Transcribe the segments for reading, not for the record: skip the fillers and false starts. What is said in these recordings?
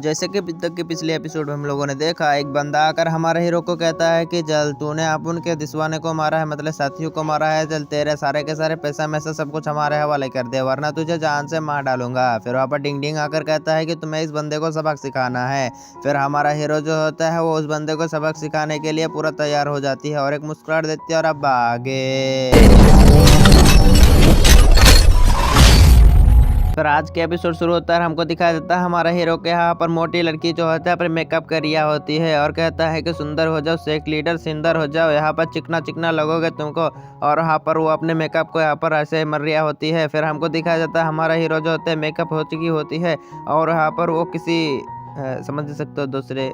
जैसे कि अभी तक के पिछले एपिसोड में हम लोगों ने देखा, एक बंदा आकर हमारे हीरो को कहता है कि चल तूने अपन के दिसवाने को मारा है, मतलब साथियों को मारा है, चल तेरे सारे के सारे पैसा में से सब कुछ हमारे हवाले कर दे वरना तुझे जान से मार डालूंगा। फिर वहाँ पर डिंग डिंग आकर कहता है कि तुम्हें इस बंदे को सबक सिखाना है। फिर हमारा हीरो जो होता है वो उस बंदे को सबक सिखाने के लिए पूरा तैयार हो जाती है और एक मुस्कुराहट देती है और अब आगे। फिर आज के एपिसोड शुरू होता है, हमको दिखाया देता है हमारा हीरो के यहाँ पर मोटी लड़की जो होता है अपने मेकअप कर रिया होती है और कहता है कि सुंदर हो जाओ, शेख लीडर सुंदर हो जाओ, यहाँ पर चिकना चिकना लगोगे तुमको। और यहाँ पर वो अपने मेकअप को यहाँ पर ऐसे मर रिया होती है। फिर हमको दिखाया जाता है हमारा हीरो जो होता है मेकअप हो चुकी होती है और यहाँ पर वो किसी समझ सकते हो दूसरे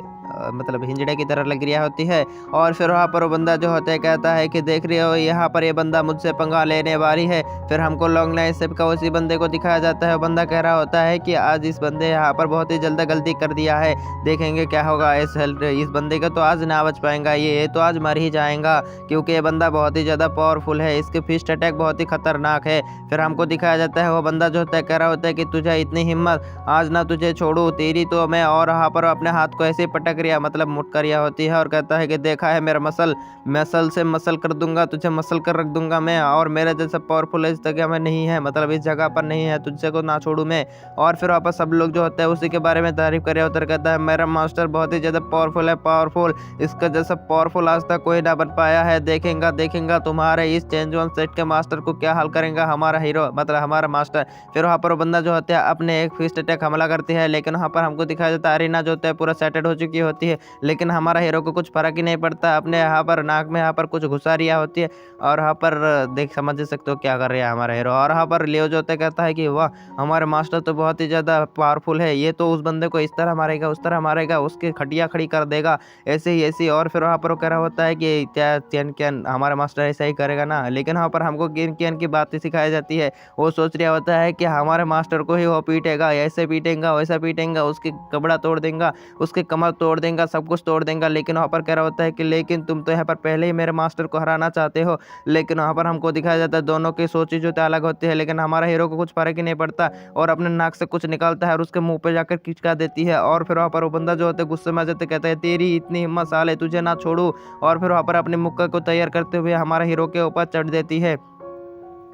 मतलब हिंजड़े की तरह लग रहा होती है। और फिर वहाँ पर वो बंदा जो होता है कहता है कि देख रहे हो यहाँ पर ये बंदा मुझसे पंगा लेने वाली है। फिर हमको लॉन्ग लाइन से का उसी बंदे को दिखाया जाता है। बंदा कह रहा होता है कि आज इस बंदे यहाँ पर बहुत ही जल्द गलती कर दिया है, देखेंगे क्या होगा। इस बंदे का तो आज ना बच पाएगा, ये तो आज मर ही जाएगा क्योंकि ये बंदा बहुत ही ज़्यादा पावरफुल है, इसके फिस्ट अटैक बहुत ही खतरनाक है। फिर हमको दिखाया जाता है वो बंदा जो होता है कह रहा होता है कि तुझे इतनी हिम्मत, आज ना तुझे छोड़ू तेरी तो मैं। और यहाँ पर अपने हाथ को ऐसे पटक रिया मतलब मुट कर रिया होती है और कहता है कि देखा है मेरा मसल से मसल कर दूंगा, तुझे मसल कर रख दूंगा मैं, और मेरे जैसा पावरफुल इस जगह में नहीं है, मतलब इस जगह पर नहीं है, तुझसे को ना छोड़ू मैं। और फिर वापस सब लोग जो होते हैं उसी के बारे में तारीफ करे होते कहता है मेरा मास्टर बहुत ही ज़्यादा पावरफुल है, पावरफुल, इसका जैसा पावरफुल आज तक कोई ना बन पाया है, देखेंगा तुम्हारे इस चेंज वन सेट के मास्टर को क्या हाल करेगा हमारा हीरो मतलब हमारा मास्टर। फिर वहाँ पर वो बंदा जो होता है अपने एक फिस्ट अटैक हमला करती है, लेकिन वहाँ पर हमको दिखाया जाता है अरीना जो होता है पूरा सेटेड हो चुकी होती है, लेकिन हमारा हीरो को कुछ फर्क ही नहीं पड़ता। अपने यहाँ पर नाक में यहाँ पर कुछ घुसा रिया होती है और यहाँ पर देख समझ सकते हो क्या कर रहा है हमारा हीरो। और यहाँ पर लियो जो होता है कहता है कि वाह हमारे मास्टर तो बहुत ही ज़्यादा पावरफुल है, ये तो उस बंदे को इस तरह मारेगा उस तरह मारेगा, उसके खटिया खड़ी कर देगा ऐसे ही ऐसी। और फिर वहाँ पर वो कह रहा होता है कि क्या चैन कैन हमारा मास्टर ऐसा ही करेगा ना, लेकिन वहाँ पर हमको किन कैन की बातें सिखाई जाती है। वो सोच रहा होता है कि हमारे मास्टर को ही वो पीटेगा, ऐसे पीटेगा वैसा पीटेगा, उसकी कपड़ा तोड़ देगा, उसके कमर तोड़ देगा, सब कुछ तोड़ देगा। लेकिन वहाँ पर कह रहा होता है कि लेकिन तुम तो यहाँ पर पहले ही मेरे मास्टर को हराना चाहते हो। लेकिन वहाँ पर हमको दिखाया जाता है दोनों की सोची जो अलग होती है, लेकिन हमारा हीरो को कुछ फर्क ही नहीं पड़ता और अपने नाक से कुछ निकालता है और उसके मुंह पे जाकर खिंचका देती है। और फिर वहाँ पर वो बंदा जो होता है गुस्से में जाते कहता है तेरी इतनी हिम्मत साले, तुझे ना छोड़ू। और फिर वहाँ पर अपने मुक्का को तैयार करते हुए हमारा हीरो के ऊपर चढ़ देती है।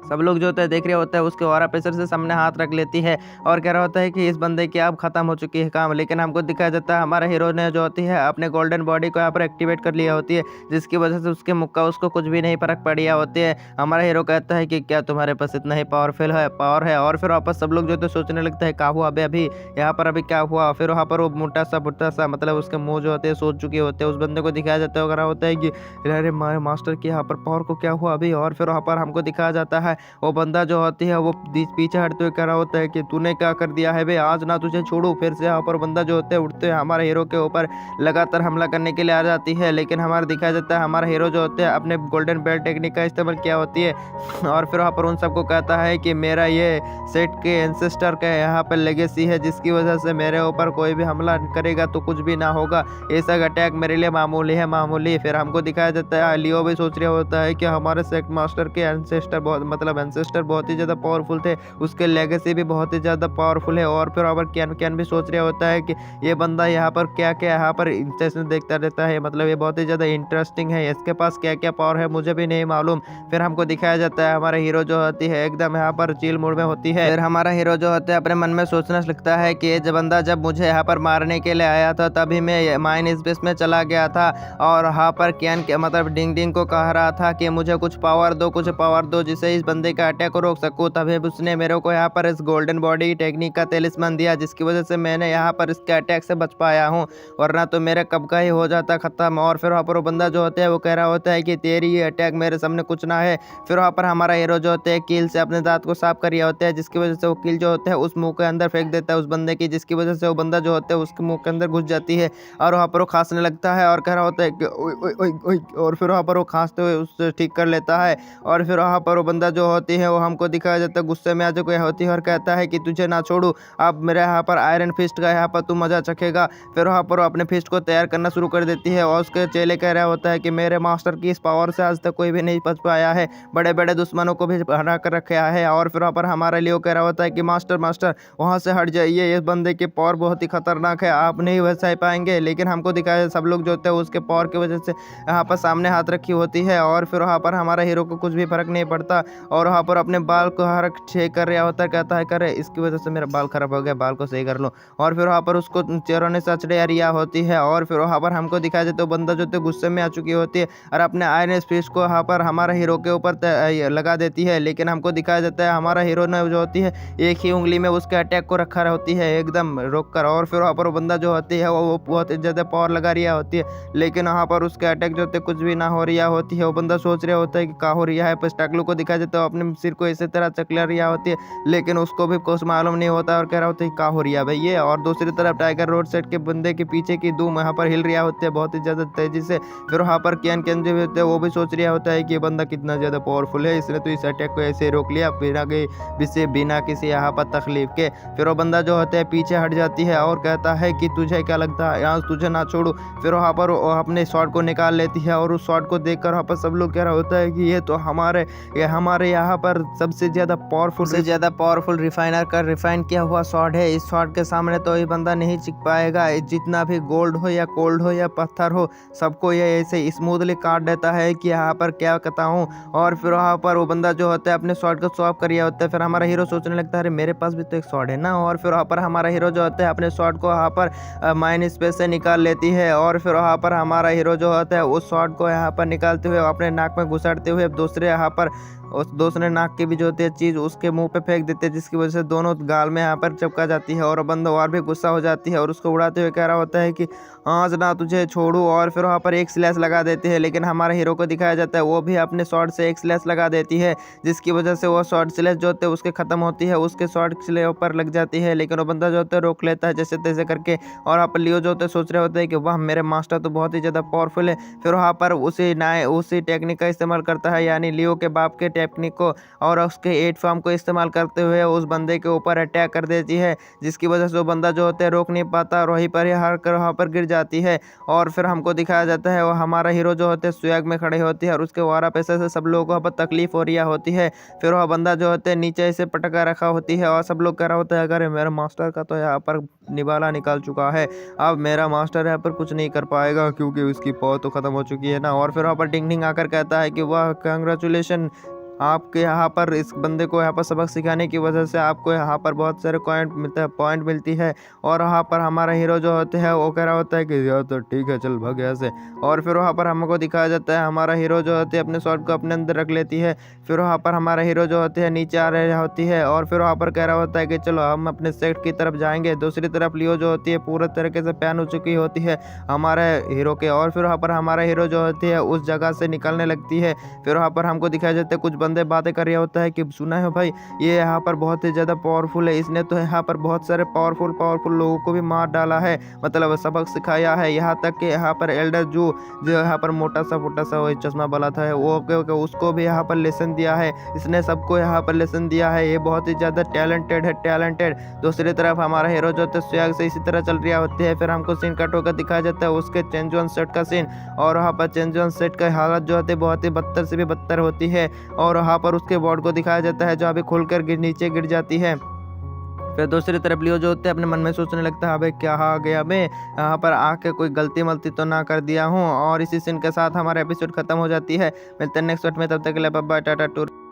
सब लोग जो होता है देख रहे होता है उसके वारा प्रेशर से सामने हाथ रख लेती है और कह रहा होता है कि इस बंदे की अब खत्म हो चुकी है काम। लेकिन हमको दिखाया जाता है हमारे हीरो ने जो होती है अपने गोल्डन बॉडी को यहाँ पर एक्टिवेट कर लिया होती है, जिसकी वजह से उसके मुक्का उसको कुछ भी नहीं फर्क पड़िया होती है। हमारा हीरो कहता है कि क्या तुम्हारे पास इतना ही पावर है। और फिर वापस सब लोग जो होते सोचने लगता है क्या हुआ अभी यहाँ पर अभी क्या हुआ। फिर वहाँ पर वो मोटा सा भुट्टा सा मतलब उसके मुँह जो होते हैं सोच चुके होते हैं, उस बंदे को दिखाया जाता है वगैरह होता है कि अरे हमारे मास्टर की यहाँ पर पावर को क्या हुआ अभी। और फिर वहाँ पर हमको दिखाया जाता है वो बंदा जो होती है वो पीछे हटते हुए कह रहा होता है कि तूने क्या कर दिया है बे, आज ना तुझे छोड़ू। फिर से यहाँ पर बंदा जो होते हैं उठते हुए हमारे हीरो के ऊपर लगातार हमला करने के लिए आ जाती है। लेकिन हमारा दिखाया जाता है हमारा हीरो जो होते हैं अपने गोल्डन बेल्ट टेक्निक का इस्तेमाल किया होती है और फिर वहाँ पर उन सबको कहता है कि मेरा ये सेट के एंसेस्टर का यहाँ पर लेगेसी है, जिसकी वजह से मेरे ऊपर कोई भी हमला करेगा तो कुछ भी ना होगा, ऐसा अटैक मेरे लिए मामूली है मामूली। फिर हमको दिखाया जाता है लियो भी सोच रहा होता है कि हमारे सेट मास्टर के एंसेस्टर बहुत ही ज़्यादा पावरफुल थे, उसके लेगेसी भी बहुत ही ज़्यादा पावरफुल है। और फिर अब कैन भी सोच रहा होता है कि ये बंदा यहाँ पर क्या क्या यहाँ पर इंटरेस्ट देखता रहता है, मतलब ये बहुत ही ज़्यादा इंटरेस्टिंग है, इसके पास क्या क्या पावर है मुझे भी नहीं मालूम। फिर हमको दिखाया जाता है हमारा हीरो जो होती है एकदम यहाँ पर चिल मूड में होती है। फिर हमारा हीरो जो होता है अपने मन में सोचने लगता है कि ये बंदा जब मुझे यहाँ पर मारने के लिए आया था तभी मैं माइन स्पेस में चला गया था और यहाँ पर कैन मतलब डिंग डिंग को कह रहा था कि मुझे कुछ पावर दो जिससे इस बंदे का अटैक को रोक सकूं। तभी उसने मेरे को यहाँ पर इस गोल्डन बॉडी टेक्निक का तेलिस्मान दिया, जिसकी वजह से मैंने यहाँ पर इसके अटैक से बच पाया हूँ, वरना तो मेरे कब का ही हो जाता खत्म। और फिर वहाँ पर वो बंदा जो होता है वो कह रहा होता है कि तेरी ये अटैक मेरे सामने कुछ ना है। फिर वहाँ पर हमारा हीरो जो होते हैं कील से अपने दांत को साफ कर रहा होता है, जिसकी वजह से वो कील जो होता है उस मुंह के अंदर फेंक देता है उस बंदे की, जिसकी वजह से वो बंदा जो होता है उसके मुंह के अंदर घुस जाती है और वहाँ पर वो खांसने लगता है और कह रहा होता है कि ओई ओई ओई ओई। और फिर वहाँ पर वो खांसते हुए उससे ठीक कर लेता है। और फिर वहाँ पर वो बंदा जो होती है वो हमको दिखाया जाता है गुस्से में आ चुकी होती है और कहता है कि तुझे ना छोड़ू, अब मेरे यहाँ पर आयरन फिस्ट का यहाँ पर तू मजा चखेगा। फिर वहाँ पर वो अपने फिस्ट को तैयार करना शुरू कर देती है और उसके चेले कह रहा होता है कि मेरे मास्टर की इस पावर से आज तक कोई भी नहीं बच पाया है, बड़े बड़े दुश्मनों को भी हरा कर रखा है। और फिर वहाँ पर हमारा लियो कह रहा होता है कि मास्टर मास्टर वहाँ से हट जाइए, इस बंदे की पावर बहुत ही खतरनाक है, आप नहीं बच पाएंगे। लेकिन हमको दिखाया सब लोग जो होते हैं उसके पावर की वजह से यहाँ पर सामने हाथ रखी होती है और फिर वहाँ पर हमारा हीरो को कुछ भी फर्क नहीं पड़ता और वहाँ पर अपने बाल को हर ठीक कर रहा होता है, कहता है करे इसकी वजह से मेरा बाल खराब हो गया, बाल को सही कर लो। और फिर वहाँ पर उसको चेहरों ने सचड़े रिया होती है और फिर वहाँ पर हमको दिखाया जाता है बंदा जो गुस्से में आ चुकी होती है और अपने आयरन फिस्ट को वहाँ पर हमारा हीरो के ऊपर लगा देती है। लेकिन हमको दिखाया जाता है हमारा हीरो ने जो होती है एक ही उंगली में उसके अटैक को रखा होती है एकदम रोक कर और फिर वहाँ पर वो बंदा जो होती है वो बहुत ज़्यादा पावर लगा रही होती है। लेकिन वहाँ पर उसके अटैक जो होते कुछ भी ना हो रहा होती है। वो बंदा सोच रहा होता है कि क्या हो रहा है, बस टकलू को दिखाया जाता है अपने सिर को इसी तरह चकला रही होती है, लेकिन उसको भी कुछ मालूम नहीं होता और कह रहा होता है क्या हो रहा है भाई ये। और दूसरी तरफ टाइगर रोड साइड के बंदे के पीछे की धूम यहाँ पर हिल रहा होती है बहुत ही ज़्यादा तेजी से। फिर वहाँ पर कैन जो होते हैं वो भी सोच रहा होता है कि ये बंदा कितना ज़्यादा पावरफुल है, इसने तो इस अटैक को ऐसे रोक लिया बिना किसी यहाँ पर तकलीफ के। फिर वो बंदा जो होता है पीछे हट जाती है और कहता है कि तुझे क्या लगता है यहाँ तुझे ना छोड़ू। फिर वहाँ पर अपने शॉट को निकाल लेती है और उस शॉट को देखकर वहाँ पर सब लोग कह रहा होता है कि ये तो हमारे यहाँ पर सबसे ज़्यादा पावरफुल रिफाइनर का रिफाइन किया हुआ शॉट है। इस शॉट के सामने तो ये बंदा नहीं चिक पाएगा, जितना भी गोल्ड हो या कोल्ड हो या पत्थर हो सबको ये ऐसे स्मूथली काट देता है कि यहाँ पर क्या कहता हूँ। और फिर वहाँ पर वो बंदा जो होता है अपने शॉट को स्वैप कर रहा होता है। फिर हमारा हीरो सोचने लगता है अरे मेरे पास भी तो एक शॉट है ना। और फिर वहाँ पर हमारा हीरो जो होता है अपने शॉट को वहाँ पर माइन स्पेस से निकाल लेती है और फिर वहाँ पर हमारा हीरो जो होता है उस शॉट को यहाँ पर निकालते हुए अपने नाक में घुसाड़ते हुए दूसरे यहाँ पर उस दूसरे नाक की भी जो होती है चीज़ उसके मुंह पे फेंक देते हैं, जिसकी वजह से दोनों गाल में यहाँ पर चिपका जाती है और बंदा और भी गुस्सा हो जाती है और उसको उड़ाते हुए कह रहा होता है कि आज ना तुझे छोड़ू। और फिर वहाँ पर एक स्लैश लगा देती है। लेकिन हमारे हीरो को दिखाया जाता है वो भी अपने शॉट से एक स्लैश लगा देती है, जिसकी वजह से वो शॉट स्लैश जो होते है उसके खत्म होती है, उसके शॉट स्लैश ऊपर लग जाती है। लेकिन वो बंदा जो होता है रोक लेता है जैसे तैसे करके। और वहाँ पर लियो जो होते सोच रहे होते हैं कि वाह मेरे मास्टर तो बहुत ही ज़्यादा पावरफुल है। फिर वहाँ पर उसी टेक्निक का इस्तेमाल करता है, यानी लियो के बाप के टेक्निक को और उसके 8 फॉर्म को इस्तेमाल करते हुए उस बंदे के ऊपर अटैक कर देती है, जिसकी वजह से वो बंदा जो होता है रोक नहीं पाता और वहीं पर ही हार कर वहाँ पर गिर जाती है। और फिर हमको दिखाया जाता है वो हमारा हीरो जो होते हैं स्वैग में खड़े होती है और उसके वारा पैसे से सब लोगों को वहाँ पर तकलीफ हो रही होती है। फिर वह बंदा जो होते हैं नीचे से पटका रखा होती है और सब लोग कह रहा होता है अगर मेरा मास्टर का तो यहाँ पर निवाला निकाल चुका है, अब मेरा मास्टर यहाँ पर कुछ नहीं कर पाएगा क्योंकि उसकी पावर तो खत्म हो चुकी है ना। और फिर वहाँ पर टिंग टिंग आकर कहता है कि वाह कंग्रेचुलेशन, आपके यहाँ पर इस बंदे को यहाँ पर सबक सिखाने की वजह से आपको यहाँ पर बहुत सारे पॉइंट मिलती है। और वहाँ पर हमारा हीरो जो होते हैं वो कह रहा होता है कि यार तो ठीक है चल भाग यहाँ से। और फिर वहाँ पर हमको दिखाया जाता है हमारा हीरो जो होते हैं अपने शॉट को अपने अंदर रख लेती है। फिर वहाँ पर हमारा हीरो जो होते हैं नीचे आ रहे होती है और फिर वहाँ पर कह रहा होता है कि चलो हम अपने सेट की तरफ जाएंगे। दूसरी तरफ लियो जो होती है पूरे तरीके से पैन हो चुकी होती है हमारे हीरो के। और फिर वहाँ पर हमारा हीरो जो होती है उस जगह से निकलने लगती है। फिर वहाँ पर हमको दिखाया जाता है कुछ बंदे बातें कर रहा होता है कि सुना है भाई ये यहाँ पर बहुत ही ज़्यादा पावरफुल है, इसने तो यहाँ पर बहुत सारे पावरफुल लोगों को भी मार डाला है, मतलब सबक सिखाया है। यहाँ तक कि यहाँ पर एल्डर जो यहाँ पर मोटा सा वो चश्मा वाला था वो उसको भी यहाँ पर लेसन दिया है, इसने सबको यहाँ पर लेसन दिया है। ये बहुत ही ज़्यादा टैलेंटेड। दूसरी तरफ हमारा हीरो जो होता है स्वैग से इसी तरह चल रहा होती है। फिर हमको सीन कट होकर दिखाया जाता है उसके चेंज वन सेट का सीन और वहाँ पर चेंज वन सेट का हालत जो होती है बहुत ही बदतर से भी बदतर होती है। और वहाँ पर उसके बॉडी को दिखाया जाता है जो अभी खुलकर नीचे गिर जाती है। फिर दूसरी तरफ लियो जो होते हैं अपने मन में सोचने लगता है अबे क्या आ गया, मैं यहाँ पर आके कोई गलती मलती तो ना कर दिया हूँ। और इसी सीन के साथ हमारा एपिसोड खत्म हो जाती है। मिलते हैं नेक्स्ट पार्ट में, तब तक के लिए बाय बाय टाटा टूर।